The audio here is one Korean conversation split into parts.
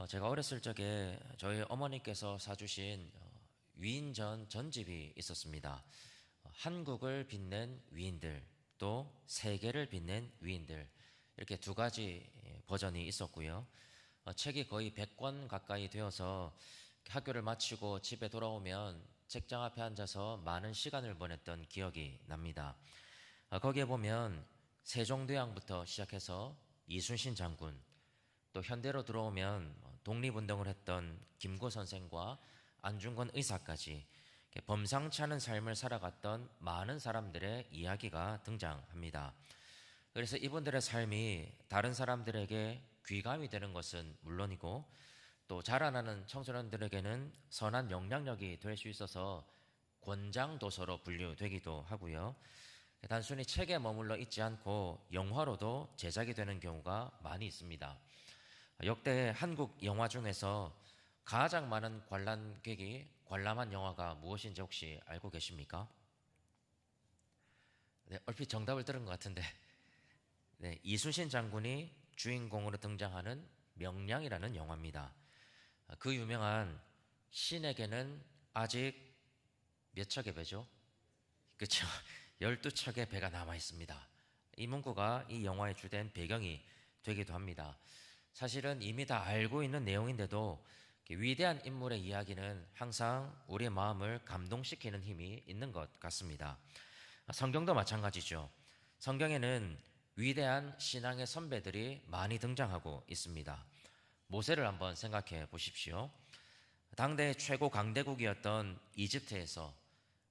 제가 어렸을 적에 저희 어머니께서 사주신 위인전 전집이 있었습니다. 한국을 빛낸 위인들, 또 세계를 빛낸 위인들, 이렇게 두 가지 버전이 있었고요. 책이 거의 100권 가까이 되어서 학교를 마치고 집에 돌아오면 책장 앞에 앉아서 많은 시간을 보냈던 기억이 납니다. 거기에 보면 세종대왕부터 시작해서 이순신 장군, 또 현대로 들어오면 독립운동을 했던 김구 선생과 안중근 의사까지 범상치 않은 삶을 살아갔던 많은 사람들의 이야기가 등장합니다. 그래서 이분들의 삶이 다른 사람들에게 귀감이 되는 것은 물론이고, 또 자라나는 청소년들에게는 선한 영향력이 될 수 있어서 권장 도서로 분류되기도 하고요. 단순히 책에 머물러 있지 않고 영화로도 제작이 되는 경우가 많이 있습니다. 역대 한국 영화 중에서 가장 많은 관람객이 관람한 영화가 무엇인지 혹시 알고 계십니까? 네, 얼핏 정답을 들은 것 같은데, 네, 이순신 장군이 주인공으로 등장하는 명량이라는 영화입니다. 그 유명한 신에게는 아직 몇 척의 배죠? 그렇죠. 12척의 배가 남아 있습니다. 이 문구가 이 영화의 주된 배경이 되기도 합니다. 사실은 이미 다 알고 있는 내용인데도 위대한 인물의 이야기는 항상 우리의 마음을 감동시키는 힘이 있는 것 같습니다. 성경도 마찬가지죠. 성경에는 위대한 신앙의 선배들이 많이 등장하고 있습니다. 모세를 한번 생각해 보십시오. 당대 최고 강대국이었던 이집트에서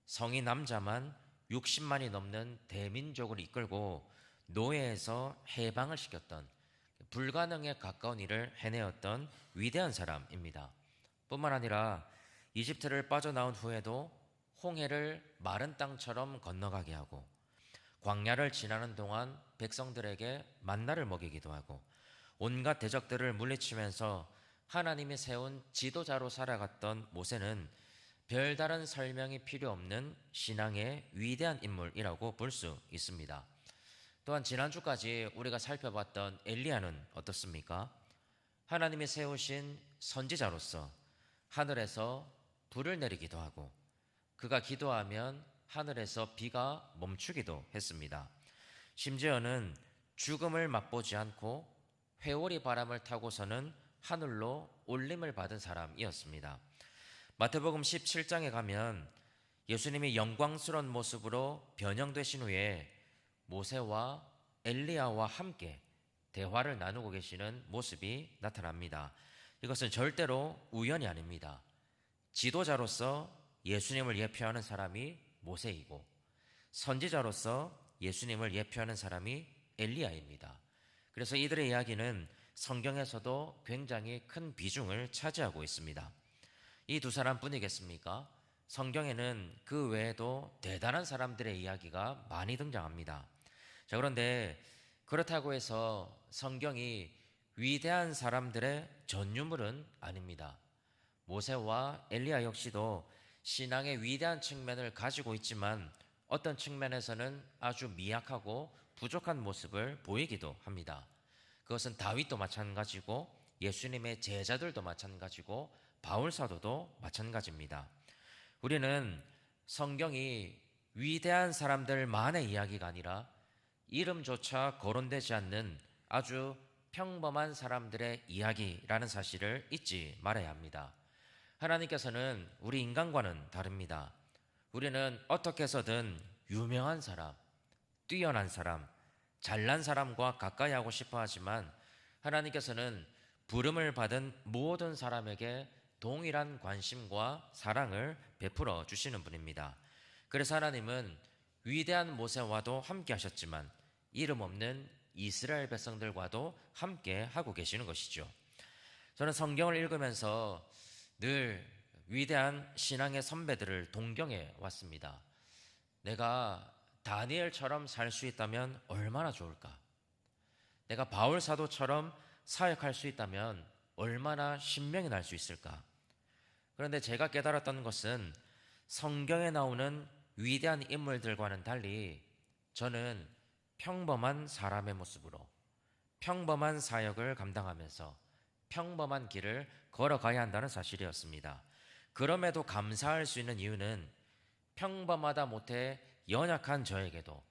성인 남자만 60만이 넘는 대민족을 이끌고 노예에서 해방을 시켰던, 불가능에 가까운 일을 해내었던 위대한 사람입니다. 뿐만 아니라 이집트를 빠져나온 후에도 홍해를 마른 땅처럼 건너가게 하고, 광야를 지나는 동안 백성들에게 만나를 먹이기도 하고, 온갖 대적들을 물리치면서 하나님이 세운 지도자로 살아갔던 모세는 별다른 설명이 필요 없는 신앙의 위대한 인물이라고 볼 수 있습니다. 또한 지난주까지 우리가 살펴봤던 엘리야는 어떻습니까? 하나님이 세우신 선지자로서 하늘에서 불을 내리기도 하고, 그가 기도하면 하늘에서 비가 멈추기도 했습니다. 심지어는 죽음을 맛보지 않고 회오리 바람을 타고서는 하늘로 올림을 받은 사람이었습니다. 마태복음 17장에 가면 예수님이 영광스러운 모습으로 변형되신 후에 모세와 엘리야와 함께 대화를 나누고 계시는 모습이 나타납니다. 이것은 절대로 우연이 아닙니다. 지도자로서 예수님을 예표하는 사람이 모세이고, 선지자로서 예수님을 예표하는 사람이 엘리야입니다. 그래서 이들의 이야기는 성경에서도 굉장히 큰 비중을 차지하고 있습니다. 이 두 사람뿐이겠습니까? 성경에는 그 외에도 대단한 사람들의 이야기가 많이 등장합니다. 자, 그런데 그렇다고 해서 성경이 위대한 사람들의 전유물은 아닙니다. 모세와 엘리야 역시도 신앙의 위대한 측면을 가지고 있지만 어떤 측면에서는 아주 미약하고 부족한 모습을 보이기도 합니다. 그것은 다윗도 마찬가지고 예수님의 제자들도 마찬가지고 바울 사도도 마찬가지입니다. 우리는 성경이 위대한 사람들만의 이야기가 아니라 이름조차 거론되지 않는 아주 평범한 사람들의 이야기라는 사실을 잊지 말아야 합니다. 하나님께서는 우리 인간과는 다릅니다. 우리는 어떻게 해서든 유명한 사람, 뛰어난 사람, 잘난 사람과 가까이 하고 싶어 하지만 하나님께서는 부름을 받은 모든 사람에게 동일한 관심과 사랑을 베풀어 주시는 분입니다. 그래서 하나님은 위대한 모세와도 함께 하셨지만 이름 없는 이스라엘 백성들과도 함께 하고 계시는 것이죠. 저는 성경을 읽으면서 늘 위대한 신앙의 선배들을 동경해 왔습니다. 내가 다니엘처럼 살 수 있다면 얼마나 좋을까? 내가 바울 사도처럼 사역할 수 있다면 얼마나 신명이 날 수 있을까? 그런데 제가 깨달았던 것은 성경에 나오는 위대한 인물들과는 달리 저는 평범한 사람의 모습으로 평범한 사역을 감당하면서 평범한 길을 걸어가야 한다는 사실이었습니다. 그럼에도 감사할 수 있는 이유는 평범하다 못해 연약한 저에게도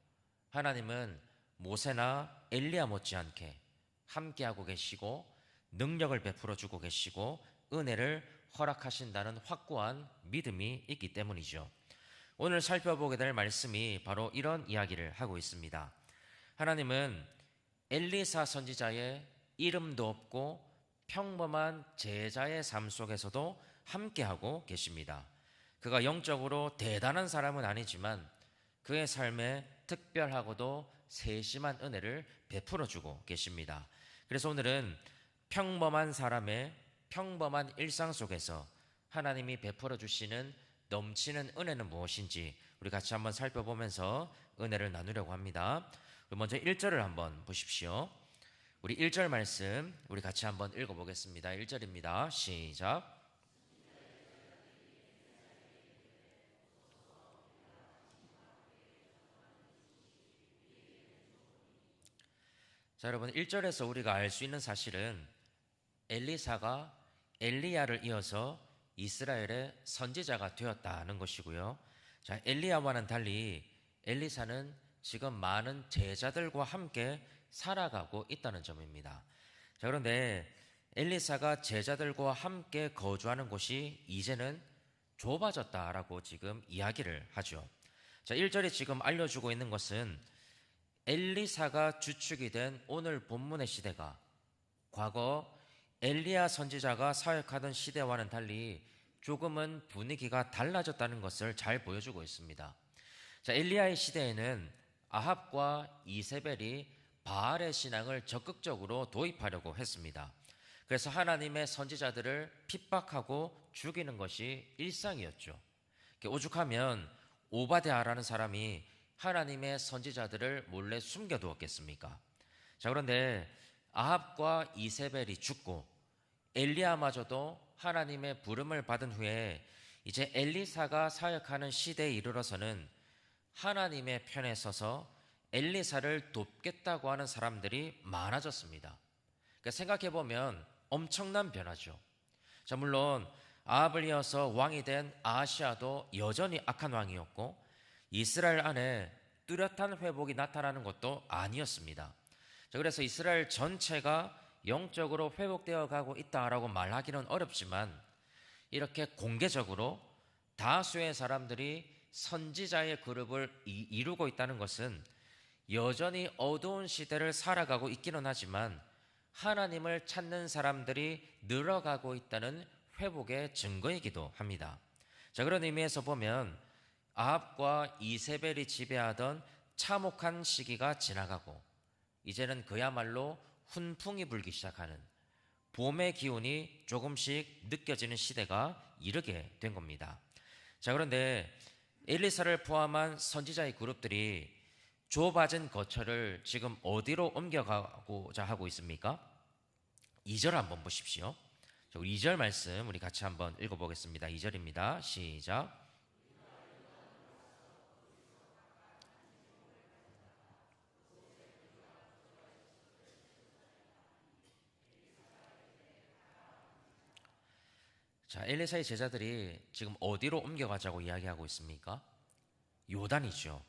하나님은 모세나 엘리야 못지않게 함께하고 계시고 능력을 베풀어 주고 계시고 은혜를 허락하신다는 확고한 믿음이 있기 때문이죠. 오늘 살펴보게 될 말씀이 바로 이런 이야기를 하고 있습니다. 하나님은 엘리사 선지자의 이름도 없고 평범한 제자의 삶 속에서도 함께하고 계십니다. 그가 영적으로 대단한 사람은 아니지만 그의 삶에 특별하고도 세심한 은혜를 베풀어주고 계십니다. 그래서 오늘은 평범한 사람의 평범한 일상 속에서 하나님이 베풀어주시는 넘치는 은혜는 무엇인지 우리 같이 한번 살펴보면서 은혜를 나누려고 합니다. 먼저 1절을 한번 보십시오. 우리 1절 말씀 우리 같이 한번 읽어보겠습니다. 1절입니다. 시작. 자, 여러분 1절에서 우리가 알 수 있는 사실은 엘리사가 엘리야를 이어서 이스라엘의 선지자가 되었다는 것이고요. 자, 엘리야와는 달리 엘리사는 지금 많은 제자들과 함께 살아가고 있다는 점입니다. 자, 그런데 엘리사가 제자들과 함께 거주하는 곳이 이제는 좁아졌다라고 지금 이야기를 하죠. 자, 1절이 지금 알려주고 있는 것은 엘리사가 주축이 된 오늘 본문의 시대가 과거 엘리야 선지자가 사역하던 시대와는 달리 조금은 분위기가 달라졌다는 것을 잘 보여주고 있습니다. 자, 엘리야의 시대에는 아합과 이세벨이 바알의 신앙을 적극적으로 도입하려고 했습니다. 그래서 하나님의 선지자들을 핍박하고 죽이는 것이 일상이었죠. 오죽하면 오바댜라는 사람이 하나님의 선지자들을 몰래 숨겨두었겠습니까? 자, 그런데 아합과 이세벨이 죽고 엘리야마저도 하나님의 부름을 받은 후에 이제 엘리사가 사역하는 시대에 이르러서는 하나님의 편에 서서 엘리사를 돕겠다고 하는 사람들이 많아졌습니다. 그러니까 생각해보면 엄청난 변화죠. 자, 물론 아합을 이어서 왕이 된 아하시아도 여전히 악한 왕이었고 이스라엘 안에 뚜렷한 회복이 나타나는 것도 아니었습니다. 자, 그래서 이스라엘 전체가 영적으로 회복되어 가고 있다라고 말하기는 어렵지만 이렇게 공개적으로 다수의 사람들이 선지자의 그룹을 이루고 있다는 것은 여전히 어두운 시대를 살아가고 있기는 하지만 하나님을 찾는 사람들이 늘어가고 있다는 회복의 증거이기도 합니다. 자, 그런 의미에서 보면 아합과 이세벨이 지배하던 참혹한 시기가 지나가고 이제는 그야말로 훈풍이 불기 시작하는 봄의 기운이 조금씩 느껴지는 시대가 이르게 된 겁니다. 자, 그런데 엘리사를 포함한 선지자의 그룹들이 좁아진 거처를 지금 어디로 옮겨가고자 하고 있습니까? 2절 한번 보십시오. 자, 우리 2절 말씀 우리 같이 한번 읽어보겠습니다. 2절입니다. 시작. 자, 엘리사의 제자들이 지금 어디로 옮겨가자고 이야기하고 있습니까? 요단이죠.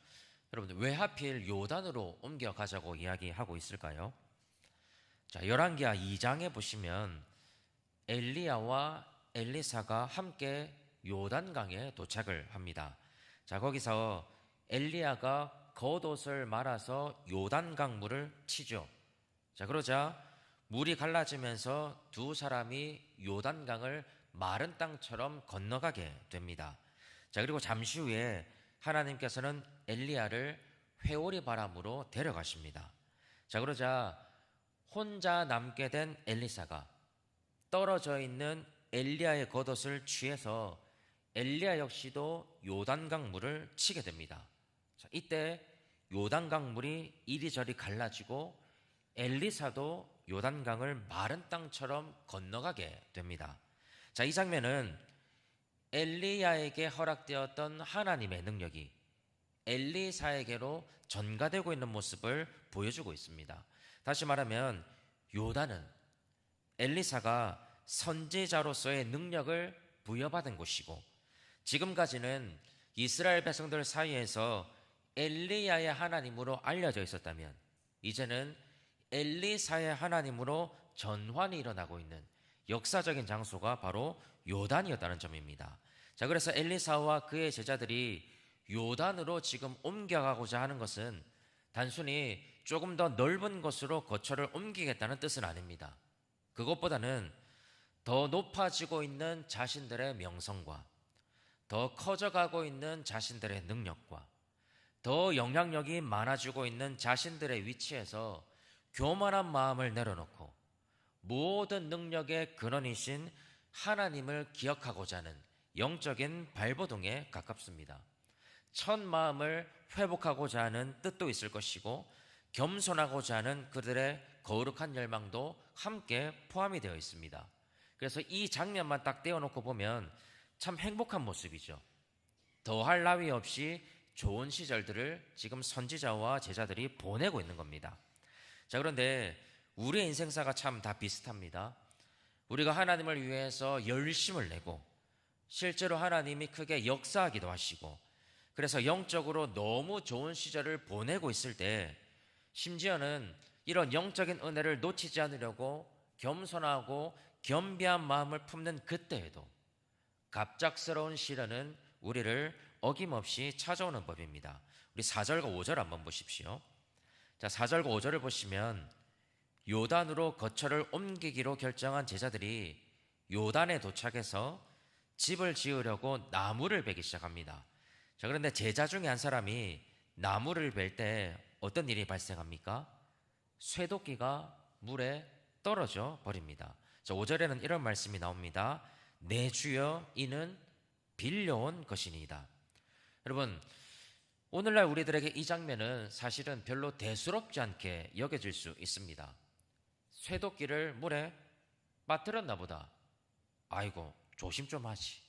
여러분들 왜 하필 요단으로 옮겨가자고 이야기하고 있을까요? 자, 열왕기하 2장에 보시면 엘리야와 엘리사가 함께 요단강에 도착을 합니다. 자, 거기서 엘리야가 겉옷을 말아서 요단강 물을 치죠. 자, 그러자 물이 갈라지면서 두 사람이 요단강을 마른 땅처럼 건너가게 됩니다. 자, 그리고 잠시 후에 하나님께서는 엘리야를 회오리 바람으로 데려가십니다. 자, 그러자 혼자 남게 된 엘리사가 떨어져 있는 엘리야의 겉옷을 취해서 엘리야 역시도 요단강 물을 치게 됩니다. 자, 이때 요단강 물이 이리저리 갈라지고 엘리사도 요단강을 마른 땅처럼 건너가게 됩니다. 자, 이 장면은 엘리야에게 허락되었던 하나님의 능력이 엘리사에게로 전가되고 있는 모습을 보여주고 있습니다. 다시 말하면 요단은 엘리사가 선지자로서의 능력을 부여받은 곳이고, 지금까지는 이스라엘 백성들 사이에서 엘리야의 하나님으로 알려져 있었다면, 이제는 엘리사의 하나님으로 전환이 일어나고 있는 역사적인 장소가 바로 요단이었다는 점입니다. 자, 그래서 엘리사와 그의 제자들이 요단으로 지금 옮겨가고자 하는 것은 단순히 조금 더 넓은 곳으로 거처를 옮기겠다는 뜻은 아닙니다. 그것보다는 더 높아지고 있는 자신들의 명성과 더 커져가고 있는 자신들의 능력과 더 영향력이 많아지고 있는 자신들의 위치에서 교만한 마음을 내려놓고 모든 능력의 근원이신 하나님을 기억하고자 하는 영적인 발버둥에 가깝습니다. 첫 마음을 회복하고자 하는 뜻도 있을 것이고, 겸손하고자 하는 그들의 거룩한 열망도 함께 포함이 되어 있습니다. 그래서 이 장면만 딱 떼어놓고 보면 참 행복한 모습이죠. 더할 나위 없이 좋은 시절들을 지금 선지자와 제자들이 보내고 있는 겁니다. 자, 그런데 우리의 인생사가 참 다 비슷합니다. 우리가 하나님을 위해서 열심을 내고 실제로 하나님이 크게 역사하기도 하시고, 그래서 영적으로 너무 좋은 시절을 보내고 있을 때, 심지어는 이런 영적인 은혜를 놓치지 않으려고 겸손하고 겸비한 마음을 품는 그때에도 갑작스러운 시련은 우리를 어김없이 찾아오는 법입니다. 우리 4절과 5절 한번 보십시오. 자, 4절과 5절을 보시면 요단으로 거처를 옮기기로 결정한 제자들이 요단에 도착해서 집을 지으려고 나무를 베기 시작합니다. 자, 그런데 제자 중에 한 사람이 나무를 벨 때 어떤 일이 발생합니까? 쇠도끼가 물에 떨어져 버립니다. 자, 5절에는 이런 말씀이 나옵니다. 내 주여 이는 빌려온 것이니이다. 여러분, 오늘날 우리들에게 이 장면은 사실은 별로 대수롭지 않게 여겨질 수 있습니다. 쇠도끼를 물에 빠뜨렸나 보다. 아이고, 조심 좀 하지.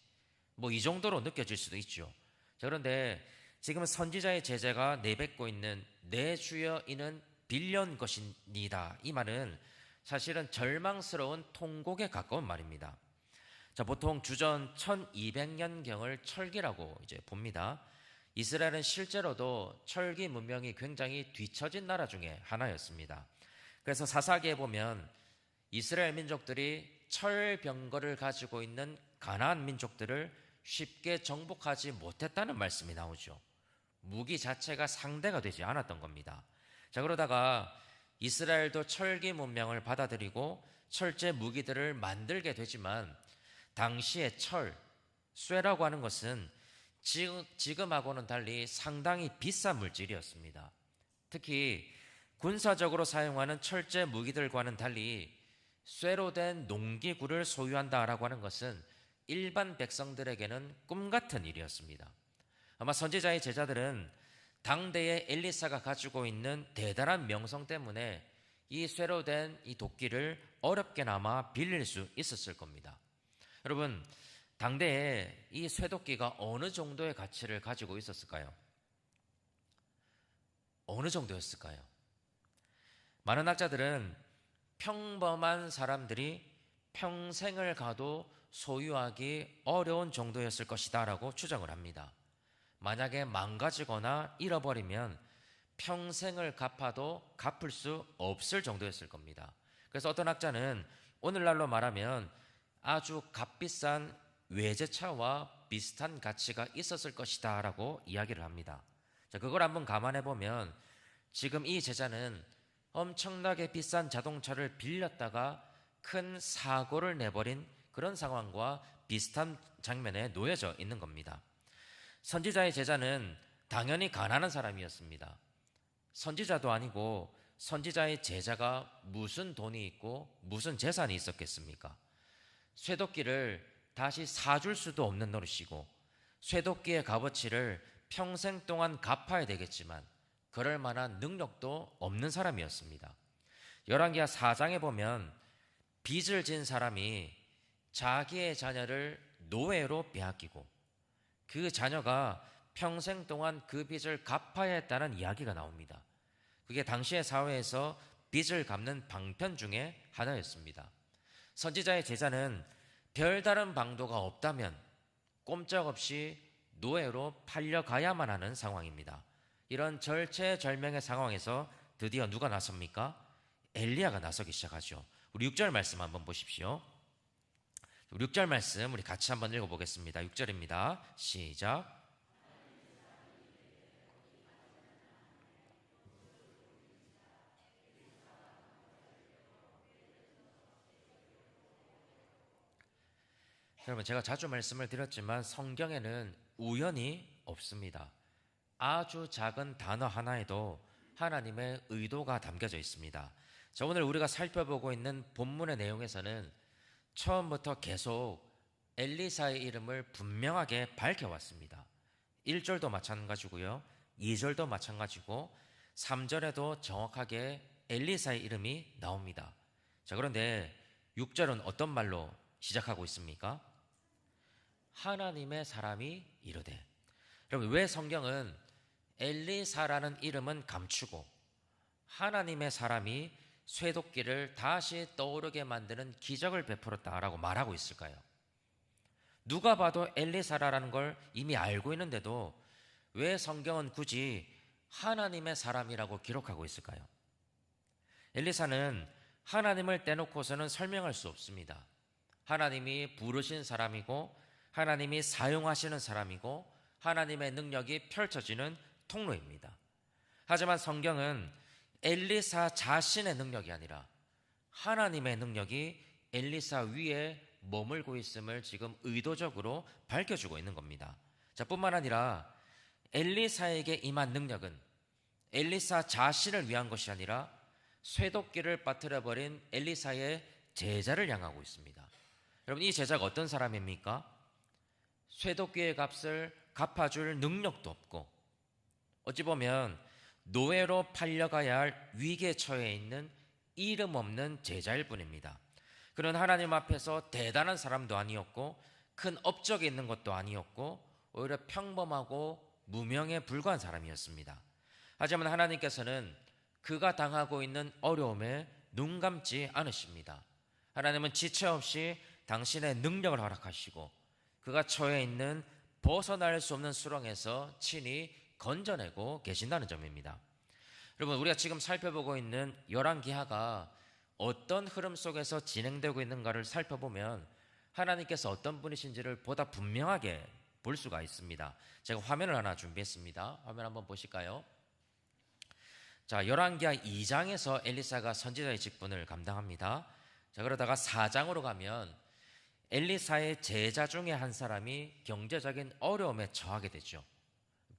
뭐 이 정도로 느껴질 수도 있죠. 자, 그런데 지금 선지자의 제자가 내뱉고 있는 내 주여 이는 빌려온 것이니다, 이 말은 사실은 절망스러운 통곡에 가까운 말입니다. 자, 보통 주전 1200년경을 철기라고 이제 봅니다. 이스라엘은 실제로도 철기 문명이 굉장히 뒤처진 나라 중에 하나였습니다. 그래서 사사기에 보면 이스라엘 민족들이 철병거를 가지고 있는 가나안 민족들을 쉽게 정복하지 못했다는 말씀이 나오죠. 무기 자체가 상대가 되지 않았던 겁니다. 자, 그러다가 이스라엘도 철기 문명을 받아들이고 철제 무기들을 만들게 되지만, 당시의 철, 쇠라고 하는 것은 지금하고는 달리 상당히 비싼 물질이었습니다. 특히 군사적으로 사용하는 철제 무기들과는 달리 쇠로 된 농기구를 소유한다라고 하는 것은 일반 백성들에게는 꿈같은 일이었습니다. 아마 선지자의 제자들은 당대의 엘리사가 가지고 있는 대단한 명성 때문에 이 쇠로 된 이 도끼를 어렵게나마 빌릴 수 있었을 겁니다. 여러분, 당대에 이 쇠도끼가 어느 정도의 가치를 가지고 있었을까요? 어느 정도였을까요? 많은 학자들은 평범한 사람들이 평생을 가도 소유하기 어려운 정도였을 것이다 라고 추정을 합니다. 만약에 망가지거나 잃어버리면 평생을 갚아도 갚을 수 없을 정도였을 겁니다. 그래서 어떤 학자는 오늘날로 말하면 아주 값비싼 외제차와 비슷한 가치가 있었을 것이다 라고 이야기를 합니다. 자, 그걸 한번 감안해 보면 지금 이 제자는 엄청나게 비싼 자동차를 빌렸다가 큰 사고를 내버린 그런 상황과 비슷한 장면에 놓여져 있는 겁니다. 선지자의 제자는 당연히 가난한 사람이었습니다. 선지자도 아니고 선지자의 제자가 무슨 돈이 있고 무슨 재산이 있었겠습니까? 쇠도끼를 다시 사줄 수도 없는 노릇이고 쇠도끼의 값어치를 평생 동안 갚아야 되겠지만 그럴 만한 능력도 없는 사람이었습니다. 열왕기하 4장에 보면 빚을 진 사람이 자기의 자녀를 노예로 빼앗기고 그 자녀가 평생 동안 그 빚을 갚아야 했다는 이야기가 나옵니다. 그게 당시의 사회에서 빚을 갚는 방편 중에 하나였습니다. 선지자의 제자는 별다른 방도가 없다면 꼼짝없이 노예로 팔려가야만 하는 상황입니다. 이런 절체절명의 상황에서 드디어 누가 나섭니까? 엘리야가 나서기 시작하죠. 우리 6절 말씀 한번 보십시오. 6절 말씀 우리 같이 한번 읽어보겠습니다. 6절입니다. 시작. 여러분, 제가 자주 말씀을 드렸지만 성경에는 우연이 없습니다. 아주 작은 단어 하나에도 하나님의 의도가 담겨져 있습니다. 자, 오늘 우리가 살펴보고 있는 본문의 내용에서는 처음부터 계속 엘리사의 이름을 분명하게 밝혀왔습니다. 1절도 마찬가지고요, 2절도 마찬가지고 3절에도 정확하게 엘리사의 이름이 나옵니다. 자, 그런데 6절은 어떤 말로 시작하고 있습니까? 하나님의 사람이 이르되. 여러분, 왜 성경은 엘리사라는 이름은 감추고 하나님의 사람이 쇠도끼를 다시 떠오르게 만드는 기적을 베풀었다라고 말하고 있을까요? 누가 봐도 엘리사라는 걸 이미 알고 있는데도 왜 성경은 굳이 하나님의 사람이라고 기록하고 있을까요? 엘리사는 하나님을 떼놓고서는 설명할 수 없습니다. 하나님이 부르신 사람이고 하나님이 사용하시는 사람이고 하나님의 능력이 펼쳐지는 통로입니다. 하지만 성경은 엘리사 자신의 능력이 아니라 하나님의 능력이 엘리사 위에 머물고 있음을 지금 의도적으로 밝혀주고 있는 겁니다. 자, 뿐만 아니라 엘리사에게 임한 능력은 엘리사 자신을 위한 것이 아니라 쇠도끼를 빠뜨려버린 엘리사의 제자를 향하고 있습니다. 여러분, 이 제자가 어떤 사람입니까? 쇠도끼의 값을 갚아줄 능력도 없고 어찌 보면 노예로 팔려가야 할 위기에 처해 있는 이름 없는 제자일 뿐입니다. 그는 하나님 앞에서 대단한 사람도 아니었고 큰 업적이 있는 것도 아니었고 오히려 평범하고 무명에 불과한 사람이었습니다. 하지만 하나님께서는 그가 당하고 있는 어려움에 눈 감지 않으십니다. 하나님은 지체 없이 당신의 능력을 허락하시고 그가 처해 있는 벗어날 수 없는 수렁에서 친히 건져내고 계신다는 점입니다. 여러분, 우리가 지금 살펴보고 있는 열왕기하가 어떤 흐름 속에서 진행되고 있는가를 살펴보면 하나님께서 어떤 분이신지를 보다 분명하게 볼 수가 있습니다. 제가 화면을 하나 준비했습니다. 화면 한번 보실까요? 자, 열왕기하 2장에서 엘리사가 선지자의 직분을 감당합니다. 자, 그러다가 4장으로 가면 엘리사의 제자 중에 한 사람이 경제적인 어려움에 처하게 되죠.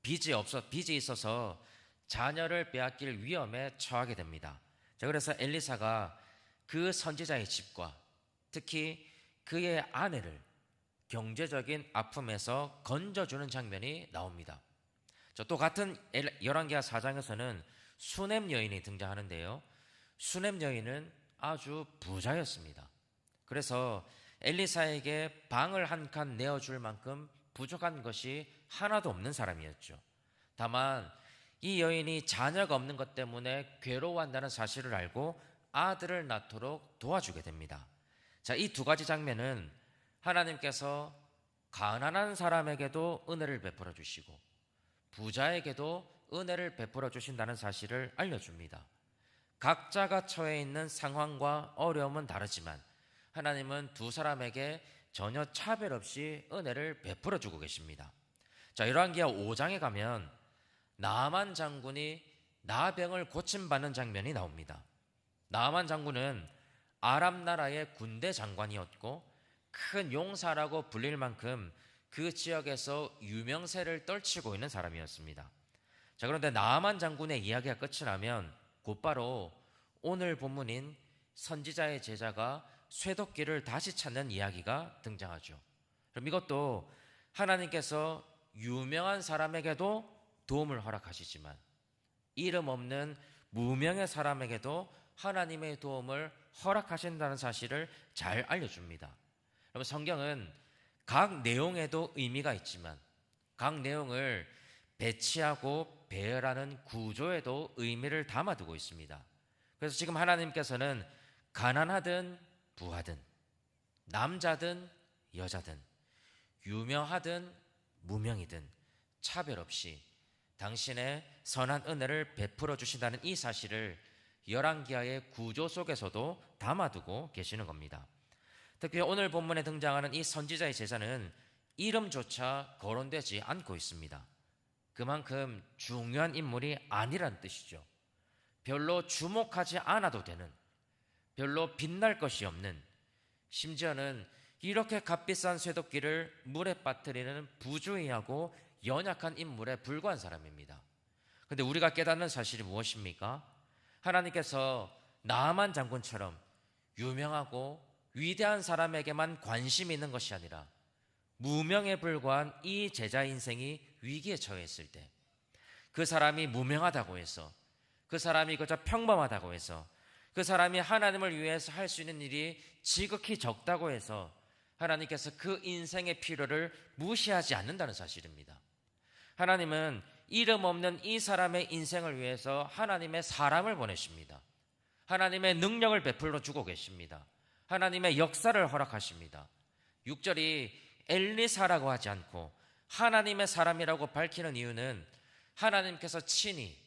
빚이 있어서 자녀를 빼앗길 위험에 처하게 됩니다. 자, 그래서 엘리사가 그 선지자의 집과 특히 그의 아내를 경제적인 아픔에서 건져주는 장면이 나옵니다. 또 같은 열왕기하 4장에서는 수넴 여인이 등장하는데요, 수넴 여인은 아주 부자였습니다. 그래서 엘리사에게 방을 한 칸 내어줄 만큼 부족한 것이 하나도 없는 사람이었죠. 다만 이 여인이 자녀가 없는 것 때문에 괴로워한다는 사실을 알고 아들을 낳도록 도와주게 됩니다. 자, 이 두 가지 장면은 하나님께서 가난한 사람에게도 은혜를 베풀어 주시고 부자에게도 은혜를 베풀어 주신다는 사실을 알려줍니다. 각자가 처해 있는 상황과 어려움은 다르지만 하나님은 두 사람에게 전혀 차별 없이 은혜를 베풀어 주고 계십니다. 자, 열왕기하 5장에 가면 나아만 장군이 나병을 고침받는 장면이 나옵니다. 나아만 장군은 아람 나라의 군대 장관이었고 큰 용사라고 불릴 만큼 그 지역에서 유명세를 떨치고 있는 사람이었습니다. 자, 그런데 나아만 장군의 이야기가 끝이 나면 곧바로 오늘 본문인 선지자의 제자가 쇠도끼를 다시 찾는 이야기가 등장하죠. 그럼 이것도 하나님께서 유명한 사람에게도 도움을 허락하시지만 이름 없는 무명의 사람에게도 하나님의 도움을 허락하신다는 사실을 잘 알려줍니다. 그럼 성경은 각 내용에도 의미가 있지만 각 내용을 배치하고 배열하는 구조에도 의미를 담아두고 있습니다. 그래서 지금 하나님께서는 가난하든 부하든 남자든 여자든 유명하든 무명이든 차별 없이 당신의 선한 은혜를 베풀어 주신다는 이 사실을 열왕기하의 구조 속에서도 담아두고 계시는 겁니다. 특히 오늘 본문에 등장하는 이 선지자의 제자는 이름조차 거론되지 않고 있습니다. 그만큼 중요한 인물이 아니란 뜻이죠. 별로 주목하지 않아도 되는, 별로 빛날 것이 없는, 심지어는 이렇게 값비싼 쇠도끼를 물에 빠뜨리는 부주의하고 연약한 인물에 불과한 사람입니다. 그런데 우리가 깨닫는 사실이 무엇입니까? 하나님께서 나아만 장군처럼 유명하고 위대한 사람에게만 관심이 있는 것이 아니라 무명에 불과한 이 제자 인생이 위기에 처했을 때, 그 사람이 무명하다고 해서, 그 사람이 그저 평범하다고 해서, 그 사람이 하나님을 위해서 할 수 있는 일이 지극히 적다고 해서 하나님께서 그 인생의 필요를 무시하지 않는다는 사실입니다. 하나님은 이름 없는 이 사람의 인생을 위해서 하나님의 사람을 보내십니다. 하나님의 능력을 베풀어 주고 계십니다. 하나님의 역사를 허락하십니다. 6절이 엘리사라고 하지 않고 하나님의 사람이라고 밝히는 이유는 하나님께서 친히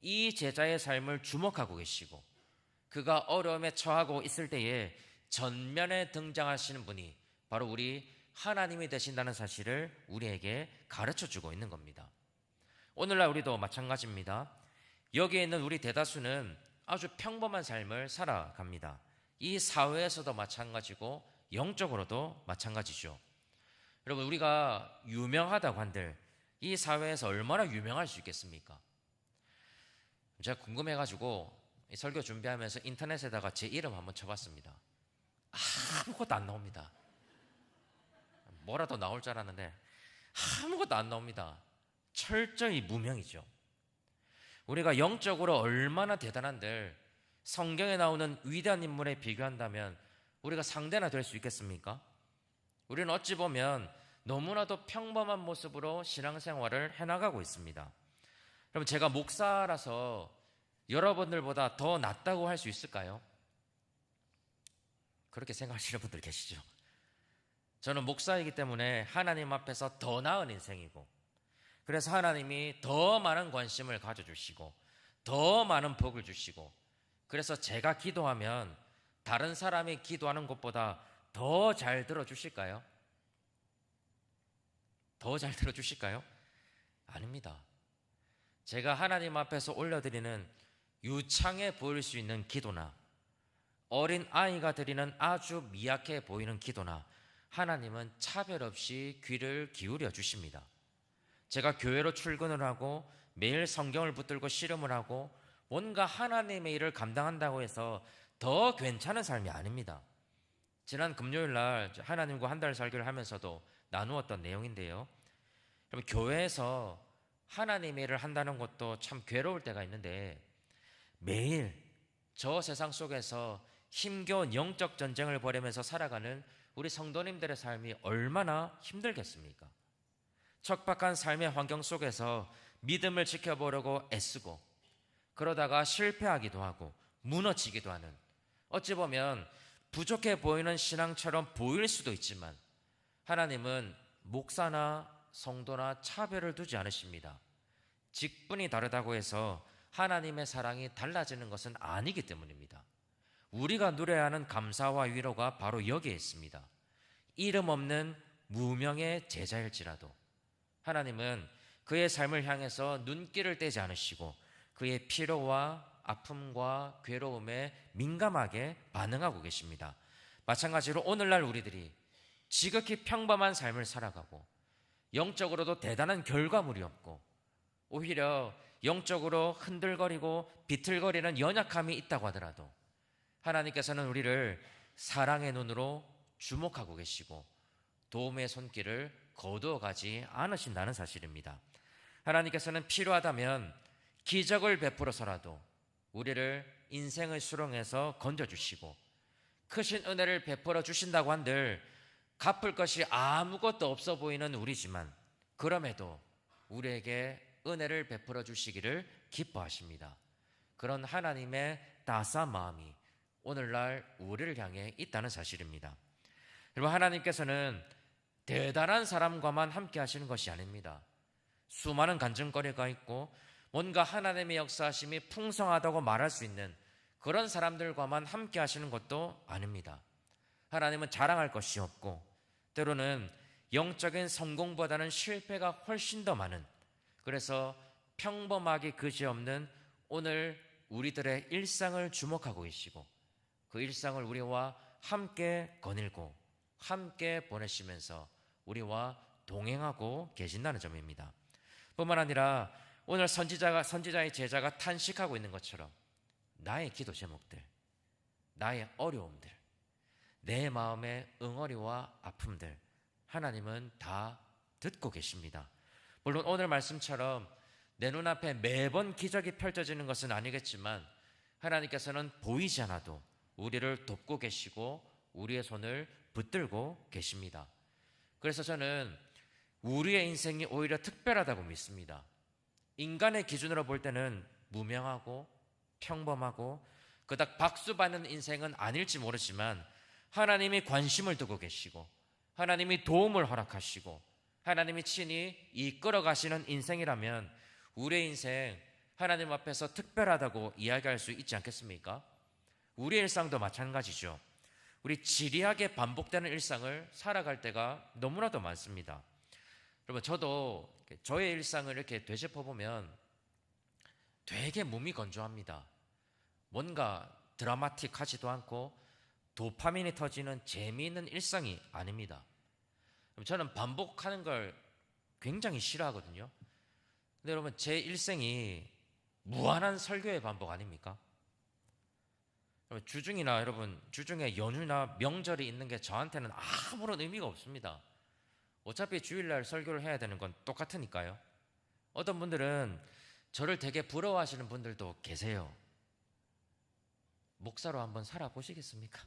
이 제자의 삶을 주목하고 계시고 그가 어려움에 처하고 있을 때에 전면에 등장하시는 분이 바로 우리 하나님이 되신다는 사실을 우리에게 가르쳐주고 있는 겁니다. 오늘날 우리도 마찬가지입니다. 여기에 있는 우리 대다수는 아주 평범한 삶을 살아갑니다. 이 사회에서도 마찬가지고 영적으로도 마찬가지죠. 여러분, 우리가 유명하다고 한들 이 사회에서 얼마나 유명할 수 있겠습니까? 제가 궁금해가지고 이 설교 준비하면서 인터넷에다가 제 이름 한번 쳐봤습니다. 아무것도 안 나옵니다. 뭐라도 나올 줄 알았는데 아무것도 안 나옵니다. 철저히 무명이죠. 우리가 영적으로 얼마나 대단한들 성경에 나오는 위대한 인물에 비교한다면 우리가 상대나 될 수 있겠습니까? 우리는 어찌 보면 너무나도 평범한 모습으로 신앙생활을 해나가고 있습니다. 그럼 제가 목사라서 여러분들보다 더 낫다고 할 수 있을까요? 그렇게 생각하시는 분들 계시죠? 저는 목사이기 때문에 하나님 앞에서 더 나은 인생이고, 그래서 하나님이 더 많은 관심을 가져주시고 더 많은 복을 주시고, 그래서 제가 기도하면 다른 사람이 기도하는 것보다 더 잘 들어주실까요? 더 잘 들어주실까요? 아닙니다. 제가 하나님 앞에서 올려드리는 유창해 보일 수 있는 기도나 어린 아이가 드리는 아주 미약해 보이는 기도나 하나님은 차별 없이 귀를 기울여 주십니다. 제가 교회로 출근을 하고 매일 성경을 붙들고 씨름을 하고 뭔가 하나님의 일을 감당한다고 해서 더 괜찮은 삶이 아닙니다. 지난 금요일 날 하나님과 한 달 살기를 하면서도 나누었던 내용인데요. 그럼 교회에서 하나님의 일을 한다는 것도 참 괴로울 때가 있는데 매일 저 세상 속에서 힘겨운 영적 전쟁을 벌이면서 살아가는 우리 성도님들의 삶이 얼마나 힘들겠습니까? 척박한 삶의 환경 속에서 믿음을 지켜보려고 애쓰고 그러다가 실패하기도 하고 무너지기도 하는, 어찌 보면 부족해 보이는 신앙처럼 보일 수도 있지만 하나님은 목사나 성도나 차별을 두지 않으십니다. 직분이 다르다고 해서 하나님의 사랑이 달라지는 것은 아니기 때문입니다. 우리가 누려야 하는 감사와 위로가 바로 여기에 있습니다. 이름 없는 무명의 제자일지라도 하나님은 그의 삶을 향해서 눈길을 떼지 않으시고 그의 피로와 아픔과 괴로움에 민감하게 반응하고 계십니다. 마찬가지로 오늘날 우리들이 지극히 평범한 삶을 살아가고 영적으로도 대단한 결과물이 없고 오히려 영적으로 흔들거리고 비틀거리는 연약함이 있다고 하더라도 하나님께서는 우리를 사랑의 눈으로 주목하고 계시고 도움의 손길을 거두어 가지 않으신다는 사실입니다. 하나님께서는 필요하다면 기적을 베풀어서라도 우리를 인생의 수렁에서 건져주시고 크신 은혜를 베풀어 주신다고 한들 갚을 것이 아무것도 없어 보이는 우리지만 그럼에도 우리에게 은혜를 베풀어 주시기를 기뻐하십니다. 그런 하나님의 따스한 마음이 오늘날 우리를 향해 있다는 사실입니다. 여러분, 하나님께서는 대단한 사람과만 함께 하시는 것이 아닙니다. 수많은 간증거리가 있고 뭔가 하나님의 역사하심이 풍성하다고 말할 수 있는 그런 사람들과만 함께 하시는 것도 아닙니다. 하나님은 자랑할 것이 없고 때로는 영적인 성공보다는 실패가 훨씬 더 많은, 그래서 평범하기 그지없는 오늘 우리들의 일상을 주목하고 계시고 그 일상을 우리와 함께 거닐고 함께 보내시면서 우리와 동행하고 계신다는 점입니다. 뿐만 아니라 오늘 선지자의 제자가 탄식하고 있는 것처럼 나의 기도 제목들, 나의 어려움들, 내 마음의 응어리와 아픔들 하나님은 다 듣고 계십니다. 물론 오늘 말씀처럼 내 눈앞에 매번 기적이 펼쳐지는 것은 아니겠지만 하나님께서는 보이지 않아도 우리를 돕고 계시고 우리의 손을 붙들고 계십니다. 그래서 저는 우리의 인생이 오히려 특별하다고 믿습니다. 인간의 기준으로 볼 때는 무명하고 평범하고 그닥 박수받는 인생은 아닐지 모르지만 하나님이 관심을 두고 계시고 하나님이 도움을 허락하시고 하나님이 친히 이끌어 가시는 인생이라면 우리의 인생 하나님 앞에서 특별하다고 이야기할 수 있지 않겠습니까? 우리의 일상도 마찬가지죠. 우리 지리하게 반복되는 일상을 살아갈 때가 너무나도 많습니다. 여러분, 저도 저의 일상을 이렇게 되짚어보면 되게 몸이 건조합니다. 뭔가 드라마틱하지도 않고 도파민이 터지는 재미있는 일상이 아닙니다. 저는 반복하는 걸 굉장히 싫어하거든요. 근데 여러분, 제 일생이 무한한 설교의 반복 아닙니까? 주중에 연휴나 명절이 있는 게 저한테는 아무런 의미가 없습니다. 어차피 주일날 설교를 해야 되는 건 똑같으니까요. 어떤 분들은 저를 되게 부러워하시는 분들도 계세요. 목사로 한번 살아보시겠습니까?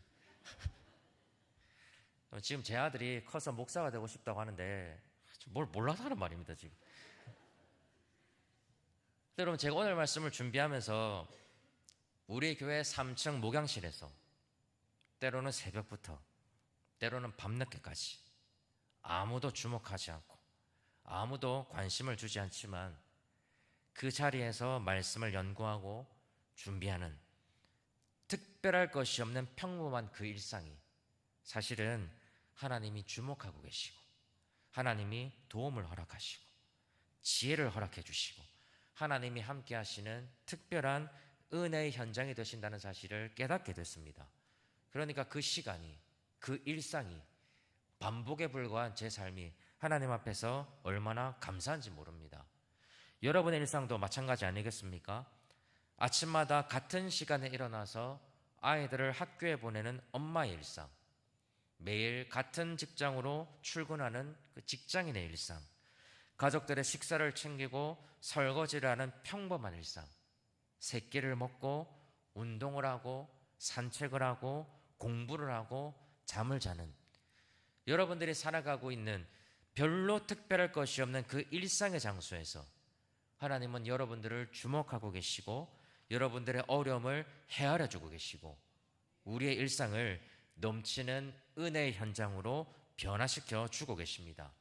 지금 제 아들이 커서 목사가 되고 싶다고 하는데 뭘 몰라서 하는 말입니다 지금. 근데 여러분, 제가 오늘 말씀을 준비하면서 우리 교회 3층 목양실에서 때로는 새벽부터 때로는 밤늦게까지 아무도 주목하지 않고 아무도 관심을 주지 않지만 그 자리에서 말씀을 연구하고 준비하는 특별할 것이 없는 평범한 그 일상이 사실은 하나님이 주목하고 계시고 하나님이 도움을 허락하시고 지혜를 허락해 주시고 하나님이 함께 하시는 특별한 은혜의 현장이 되신다는 사실을 깨닫게 됐습니다. 그러니까 그 시간이, 그 일상이, 반복에 불과한 제 삶이 하나님 앞에서 얼마나 감사한지 모릅니다. 여러분의 일상도 마찬가지 아니겠습니까? 아침마다 같은 시간에 일어나서 아이들을 학교에 보내는 엄마의 일상, 매일 같은 직장으로 출근하는 그 직장인의 일상, 가족들의 식사를 챙기고 설거지를 하는 평범한 일상, 새끼를 먹고 운동을 하고 산책을 하고 공부를 하고 잠을 자는 여러분들이 살아가고 있는 별로 특별할 것이 없는 그 일상의 장소에서 하나님은 여러분들을 주목하고 계시고 여러분들의 어려움을 헤아려 주고 계시고 우리의 일상을 넘치는 은혜의 현장으로 변화시켜 주고 계십니다.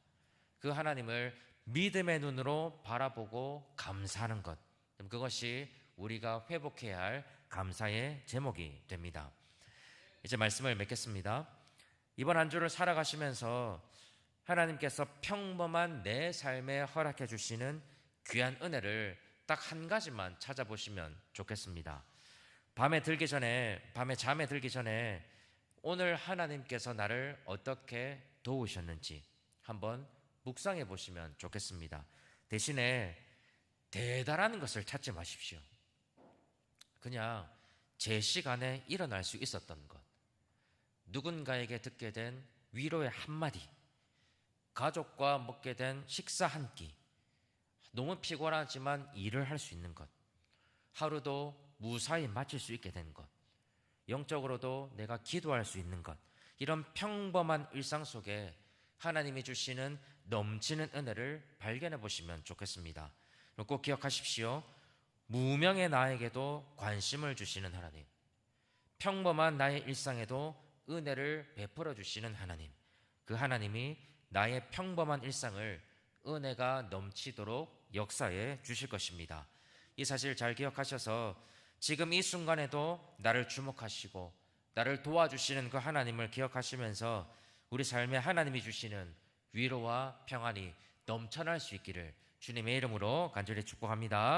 그 하나님을 믿음의 눈으로 바라보고 감사하는 것, 그것이 우리가 회복해야 할 감사의 제목이 됩니다. 이제 말씀을 맺겠습니다. 이번 한 주를 살아가시면서 하나님께서 평범한 내 삶에 허락해 주시는 귀한 은혜를 딱 한 가지만 찾아보시면 좋겠습니다. 밤에 잠에 들기 전에 오늘 하나님께서 나를 어떻게 도우셨는지 한번 묵상해 보시면 좋겠습니다. 대신에 대단한 것을 찾지 마십시오. 그냥 제 시간에 일어날 수 있었던 것, 누군가에게 듣게 된 위로의 한마디, 가족과 먹게 된 식사 한 끼, 너무 피곤하지만 일을 할 수 있는 것, 하루도 무사히 마칠 수 있게 된 것, 영적으로도 내가 기도할 수 있는 것, 이런 평범한 일상 속에 하나님이 주시는 넘치는 은혜를 발견해 보시면 좋겠습니다. 꼭 기억하십시오. 무명의 나에게도 관심을 주시는 하나님, 평범한 나의 일상에도 은혜를 베풀어 주시는 하나님, 그 하나님이 나의 평범한 일상을 은혜가 넘치도록 역사해 주실 것입니다. 이 사실 잘 기억하셔서 지금 이 순간에도 나를 주목하시고 나를 도와주시는 그 하나님을 기억하시면서 우리 삶에 하나님이 주시는 위로와 평안이 넘쳐날 수 있기를 주님의 이름으로 간절히 축복합니다.